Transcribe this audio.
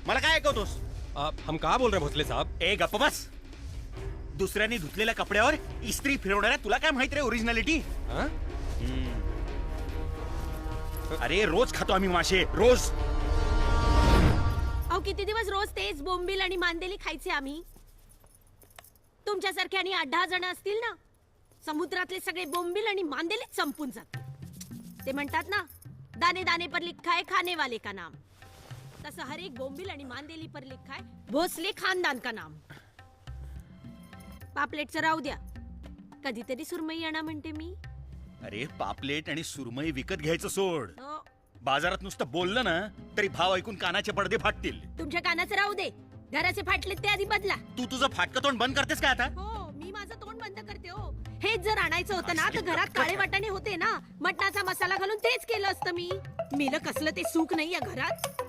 मला काय ऐकवतोस? हम कहा बोल रहे हैं भोसले साहब? ए गप्प बस. दुसऱ्यांनी धुतलेल्या कपड्यावर इस्त्री फिरवणाऱ्या तुला काय माहित रे ओरिजिनॅलिटी? हाँ? अरे रोज खातो आम्ही मासे, रोज. अहो किती दिवस रोज तेच बोंबील आणि मांदेली खायचे आम्ही. तुमच्यासारखे आणि 8-10 जण असतील ना, समुद्रातले सगळे बोंबील आणि मांदेलीच संपून जातात. ते म्हणतात ना, दाने दाने पर लिखा है खाने वाले का नाम. तसं हर एक बोंबील आणि मांदेली पर लिखा है भोसले खानदान का नाम. पापलेटचं राहू द्या, कधीतरी सुरमई आणा म्हणते मी. अरे पापलेट आणि सुरमई विकत घ्यायचं सोड. हो, बाजारात नुसतं बोललं ना तरी भाव ऐकून कानाचे पडदे फाटतील. तुमच्या कानाचं राहू दे, घराचे फाटले ते आधी बदला. तू तुझं फाटकं तोंड बंद करतेस का आता? हो, मी माझं तोंड बंद करते. हो, हेच जर आणायचं होतं ना तर घरात काळे वाटाणे होते ना, मटणाचा मसाला घालून तेच केलं असतं मी. मेलं कसलं ते सुख नाही या घरात.